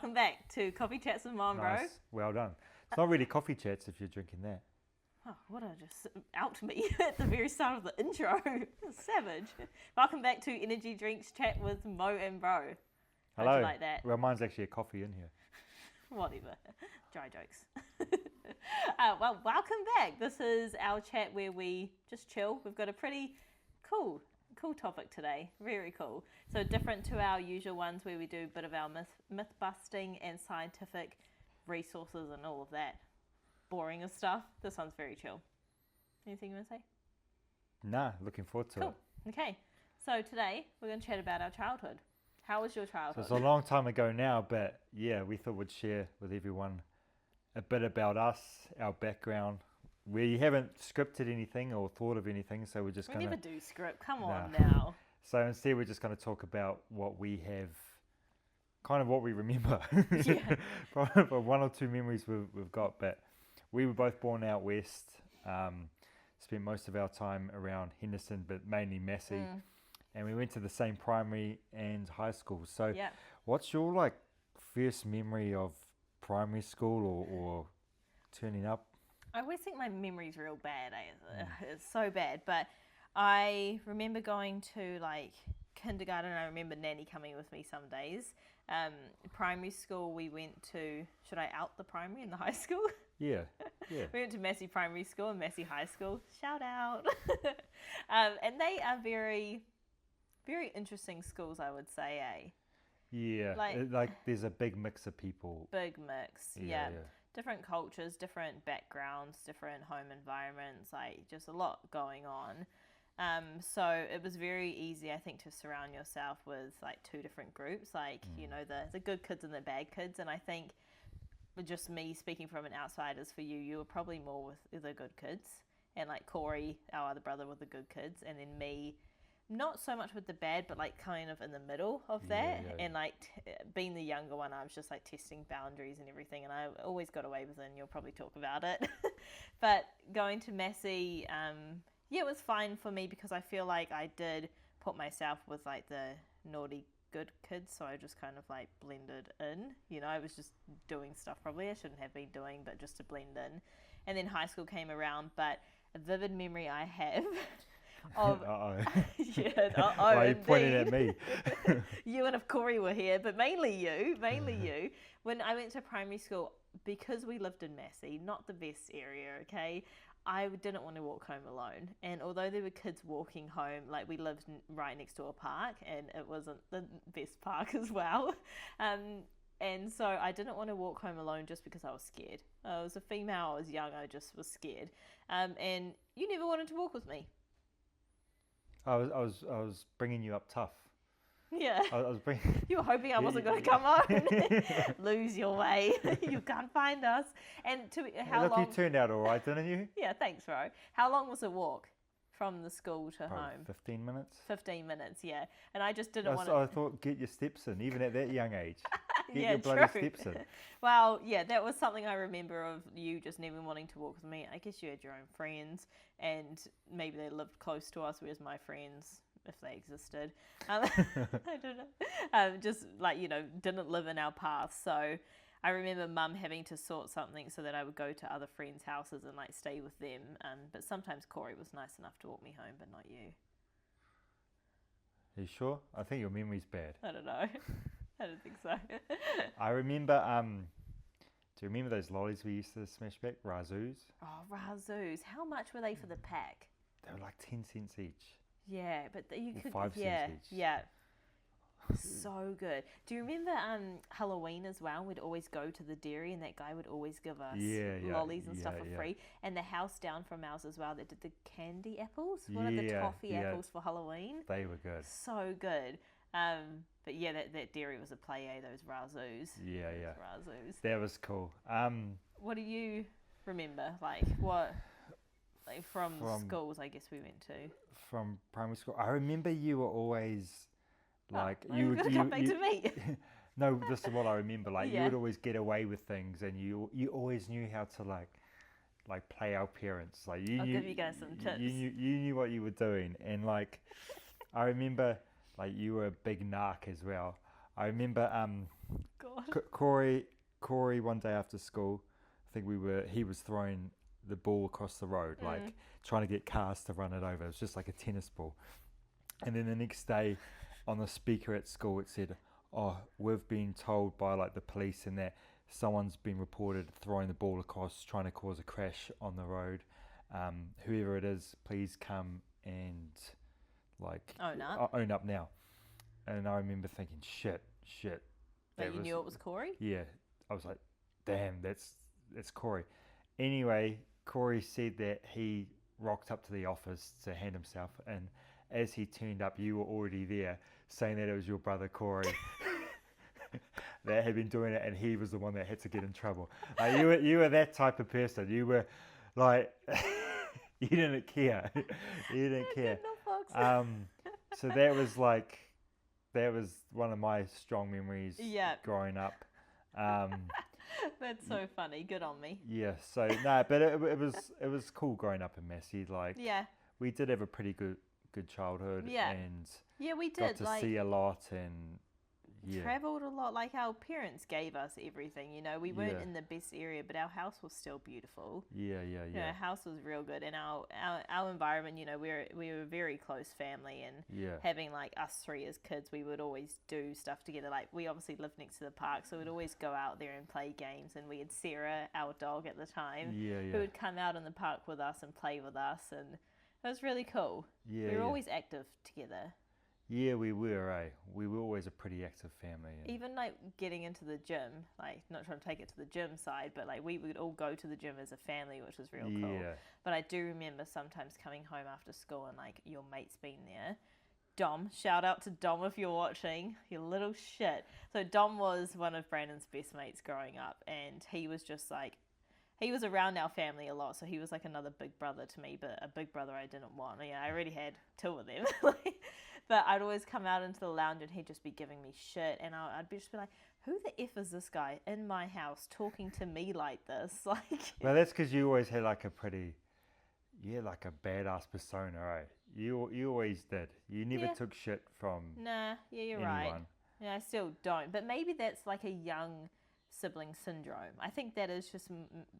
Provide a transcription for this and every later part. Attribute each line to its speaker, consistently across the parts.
Speaker 1: Welcome back to Coffee Chats with Mom, bro.
Speaker 2: Nice, well done. It's not really coffee chats if you're drinking that.
Speaker 1: Oh, what a just out me at the very start of the intro. Savage. Welcome back to Energy Drinks Chat with Mo and Bro.
Speaker 2: Hello.
Speaker 1: How'd you like that?
Speaker 2: Well, mine's actually a coffee in here.
Speaker 1: Whatever. Dry jokes. Well, welcome back. This is our chat where we just chill. We've got a pretty cool topic today. Very cool. So different to our usual ones where we do a bit of our myth busting and scientific resources and all of that boring of stuff. This one's very chill. Anything you want to say?
Speaker 2: Nah, looking forward to it.
Speaker 1: Okay. So today we're going to chat about our childhood. How was your
Speaker 2: So
Speaker 1: childhood?
Speaker 2: it's a long time ago now, but yeah, we thought we'd share with everyone a bit about us, our background. We haven't scripted anything or thought of anything, so we're just
Speaker 1: we
Speaker 2: going to...
Speaker 1: never do script. Come on now.
Speaker 2: So instead we're just going to talk about what we have, kind of what we remember.
Speaker 1: Yeah.
Speaker 2: Probably one or two memories we've got, but we were both born out west, spent most of our time around Henderson, but mainly Massey. And we went to the same primary and high school. So what's your first memory of primary school or turning up?
Speaker 1: I always think my memory's real bad. It's so bad. But I remember going to kindergarten. I remember Nanny coming with me some days. Primary school we went to, should I out the primary and the high school?
Speaker 2: Yeah.
Speaker 1: We went to Massey Primary School and Massey High School. Shout out. And they are very, very interesting schools, I would say, eh?
Speaker 2: Yeah, there's a big mix of people.
Speaker 1: Big mix, yeah. Different cultures, different backgrounds, different home environments, just a lot going on. So it was very easy, I think, to surround yourself with two different groups, the good kids and the bad kids. And I think just me speaking from an outsider's for you were probably more with the good kids. And Corey, our other brother, with the good kids. And then me, not so much with the bad, but kind of in the middle of that. And being the younger one, I was just testing boundaries and everything, and I always got away with it, and you'll probably talk about it. But going to Massey, it was fine for me because I feel like I did put myself with the naughty good kids, so I just kind of blended in. I was just doing stuff probably I shouldn't have been doing, but just to blend in. And then high school came around, but a vivid memory I have of
Speaker 2: Why are you pointing at me?
Speaker 1: You and if Corey were here, but mainly you. When I went to primary school, because we lived in Massey, not the best area, okay, I didn't want to walk home alone. And although there were kids walking home, we lived right next to a park, and it wasn't the best park as well. And so I didn't want to walk home alone just because I was scared. I was a female, I was young, I just was scared. And you never wanted to walk with me.
Speaker 2: I was bringing you up tough.
Speaker 1: Yeah.
Speaker 2: I was bringing...
Speaker 1: You were hoping I wasn't going to come home. Lose your way. You can't find us. And long...
Speaker 2: you turned out all right, didn't you?
Speaker 1: Yeah, thanks, bro. How long was the walk from the school to home?
Speaker 2: 15 minutes.
Speaker 1: 15 minutes, yeah. And I just didn't want to...
Speaker 2: I thought, get your steps in, even at that young age. Get
Speaker 1: your
Speaker 2: bloody steps in.
Speaker 1: Well, yeah, that was something I remember of you just never wanting to walk with me. I guess you had your own friends, and maybe they lived close to us, whereas my friends, if they existed, I don't know, just didn't live in our path. So I remember Mum having to sort something so that I would go to other friends' houses and stay with them. But sometimes Corey was nice enough to walk me home, but not you.
Speaker 2: Are you sure? I think your memory's bad.
Speaker 1: I don't know. I don't think so.
Speaker 2: I remember, do you remember those lollies we used to smash back? Razoos?
Speaker 1: Oh, Razoos. How much were they for the pack?
Speaker 2: They were 10 cents each.
Speaker 1: Yeah, but you could...
Speaker 2: 5 cents each.
Speaker 1: Yeah. So good. Do you remember Halloween as well? We'd always go to the dairy and that guy would always give us lollies and stuff for free. And the house down from ours as well that did the candy apples. What are the toffee apples for Halloween?
Speaker 2: They were good.
Speaker 1: So good. But yeah, that dairy was a play, those Razoos.
Speaker 2: Yeah.
Speaker 1: Razoos.
Speaker 2: That was cool.
Speaker 1: What do you remember? From schools, I guess we went to.
Speaker 2: From primary school. I remember you were always
Speaker 1: you would come back to me.
Speaker 2: No, this is what I remember. You would always get away with things, and you always knew how to play our parents.
Speaker 1: I'll give you guys some tips.
Speaker 2: You knew what you were doing, and I remember you were a big nark as well. I remember
Speaker 1: God.
Speaker 2: Corey, one day after school, I think he was throwing the ball across the road, like trying to get cars to run it over. It was just like a tennis ball. And then the next day on the speaker at school, it said, "Oh, we've been told by like the police and that someone's been reported throwing the ball across, trying to cause a crash on the road. Whoever it is, please come and like own up now." And I remember thinking, shit.
Speaker 1: But you knew it was Corey?
Speaker 2: Yeah. I was like, damn, that's Corey. Anyway, Corey said that he rocked up to the office to hand himself in. As he turned up, you were already there, saying that it was your brother Corey that had been doing it, and he was the one that had to get in trouble. Like, you were that type of person. You were like, you didn't care. You didn't care. So that was one of my strong memories growing up.
Speaker 1: That's so funny. Good on me.
Speaker 2: Yeah. So no, but it was cool growing up in Massey. Like, we did have a pretty good childhood.
Speaker 1: Yeah.
Speaker 2: And
Speaker 1: we did.
Speaker 2: Got to see a lot and
Speaker 1: travelled a lot. Like, our parents gave us everything. You know, we weren't in the best area, but our house was still beautiful.
Speaker 2: Yeah.
Speaker 1: Our house was real good, and our environment. You know, we were a very close family, and having like us three as kids, we would always do stuff together. Like, we obviously lived next to the park, so we'd always go out there and play games. And we had Sarah, our dog at the time, who would come out in the park with us and play with us, and it was really cool. We were always active together.
Speaker 2: Yeah, we were, eh? We were always a pretty active family.
Speaker 1: Even like getting into the gym, like not trying to take it to the gym side, but like we would all go to the gym as a family, which was real cool. But I do remember sometimes coming home after school and like your mate's been there. Dom, shout out to Dom if you're watching, you little shit. So Dom was one of Brandon's best mates growing up, and he was just like, he was around our family a lot, so he was like another big brother to me, but a big brother I didn't want. Yeah, I already had two of them. But I'd always come out into the lounge and he'd just be giving me shit, and I'd just be like, who the F is this guy in my house talking to me like this? Like,
Speaker 2: well, that's because you always had like a pretty, like a badass persona, right? You always did. You never took shit from
Speaker 1: you're
Speaker 2: anyone.
Speaker 1: Right. Yeah, I still don't. But maybe that's like a young sibling syndrome. I think that is just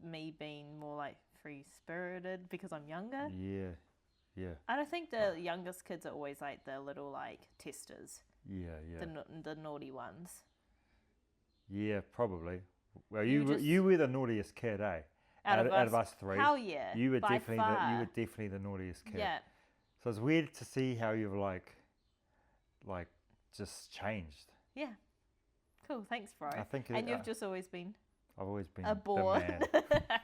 Speaker 1: me being more like free-spirited because I'm younger.
Speaker 2: Yeah.
Speaker 1: I don't think the youngest kids are always like the little like testers.
Speaker 2: Yeah.
Speaker 1: The naughty ones.
Speaker 2: Yeah, probably. Well, you were the naughtiest kid, eh? Out of us three.
Speaker 1: Hell yeah.
Speaker 2: You were definitely the naughtiest kid.
Speaker 1: Yeah.
Speaker 2: So it's weird to see how you've like just changed.
Speaker 1: Yeah. Cool. Thanks, bro. You've just always been.
Speaker 2: I've always been
Speaker 1: a bore.
Speaker 2: The man.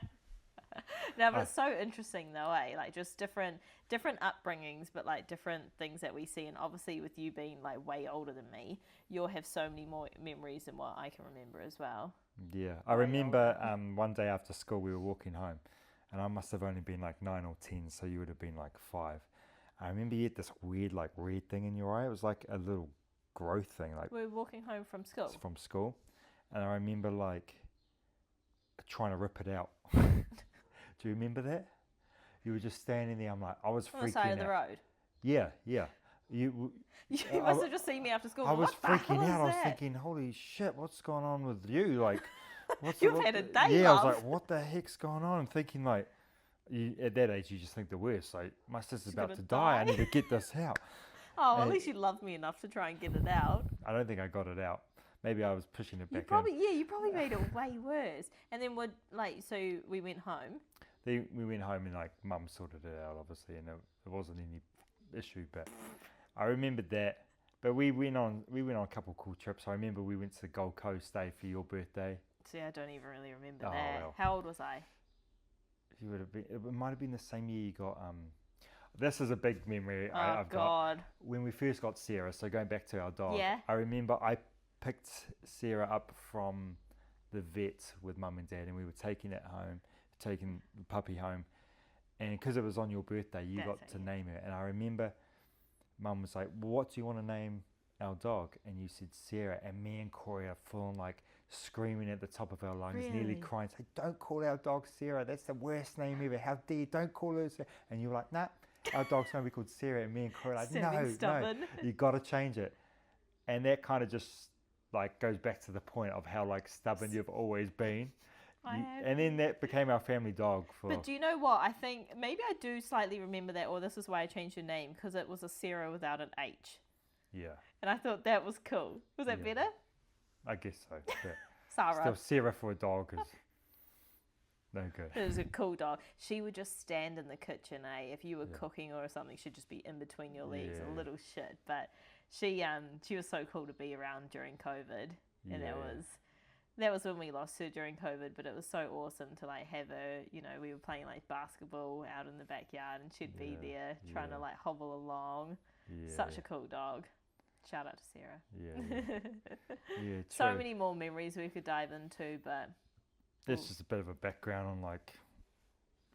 Speaker 1: No, but it's so interesting though, eh? Like, just different upbringings, but like different things that we see. And obviously with you being like way older than me, you'll have so many more memories than what I can remember as well.
Speaker 2: Yeah, I remember one day after school we were walking home, and I must have only been like 9 or 10, so you would have been like 5. I remember you had this weird like red thing in your eye. It was like a little growth thing. Like,
Speaker 1: we were walking home from school.
Speaker 2: From school, and I remember like trying to rip it out. Do you remember that? You were just standing there. I was freaking out. On the side
Speaker 1: of the road?
Speaker 2: Yeah. You
Speaker 1: must have just seen me after school.
Speaker 2: I was freaking out. I was thinking, holy shit, what's going on with you? Like,
Speaker 1: You've had a day,
Speaker 2: Yeah,
Speaker 1: love.
Speaker 2: I was like, what the heck's going on? I'm thinking like, at that age, you just think the worst. Like, my sister's about to die. I need to get this out.
Speaker 1: Oh, at least you loved me enough to try and get it out.
Speaker 2: I don't think I got it out. Maybe I was pushing it back
Speaker 1: in. You probably made it way worse. And then so we went home.
Speaker 2: We went home and like Mum sorted it out, obviously, and there wasn't any issue. But I remembered that. But we went on a couple of cool trips. I remember we went to the Gold Coast Day for your birthday.
Speaker 1: See, I don't even really remember that.
Speaker 2: Well.
Speaker 1: How old was I?
Speaker 2: You would have been. It might have been the same year you got. This is a big memory I've
Speaker 1: God.
Speaker 2: got. When we first got Sarah, so going back to our dog.
Speaker 1: Yeah.
Speaker 2: I remember I picked Sarah up from the vet with Mum and Dad, and we were taking the puppy home, and because it was on your birthday, you got to name her. And I remember Mum was like, well, what do you want to name our dog? And you said Sarah, and me and Corey are full on like screaming at the top of our lungs, nearly crying, saying, don't call our dog Sarah, that's the worst name ever, how dare you, don't call her Sarah. And you were like, nah, our dog's going to be called Sarah. And me and Corey were like, no, you got to change it. And that kind of just like goes back to the point of how like stubborn you've always been.
Speaker 1: I
Speaker 2: And then that became our family dog for.
Speaker 1: But do you know what? I think maybe I do slightly remember that, or this is why I changed your name, because it was a Sarah without an H.
Speaker 2: Yeah.
Speaker 1: And I thought that was cool. Was that better?
Speaker 2: I guess so. But
Speaker 1: Sarah.
Speaker 2: still, Sarah for a dog is no good.
Speaker 1: It was a cool dog. She would just stand in the kitchen, If you were cooking or something, she'd just be in between your legs, a little shit. But she was so cool to be around during COVID, and that was when we lost her during COVID. But it was so awesome to like have her. You know, we were playing like basketball out in the backyard, and she'd be there trying to like hobble along. Such a cool dog. Shout out to Sarah.
Speaker 2: Yeah.
Speaker 1: So many more memories we could dive into, but
Speaker 2: it's just a bit of a background on like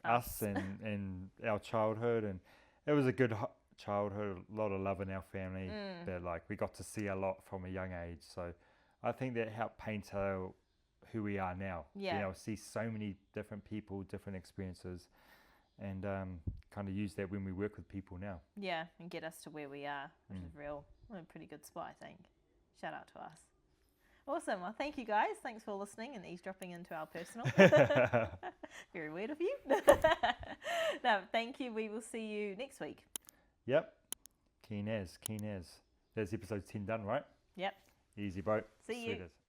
Speaker 2: us and our childhood, and it was a good childhood, a lot of love in our family, but like we got to see a lot from a young age. So I think that helped paint who we are now.
Speaker 1: Yeah.
Speaker 2: You know, see so many different people, different experiences, and kind of use that when we work with people now.
Speaker 1: Yeah, and get us to where we are, which is a pretty good spot, I think. Shout out to us. Awesome. Well, thank you guys. Thanks for listening and eavesdropping into our personal. Very weird of you. No, thank you. We will see you next week.
Speaker 2: Yep. Keen as. There's episode 10 done, right?
Speaker 1: Yep.
Speaker 2: Easy, bro.
Speaker 1: See you.
Speaker 2: Sweetest.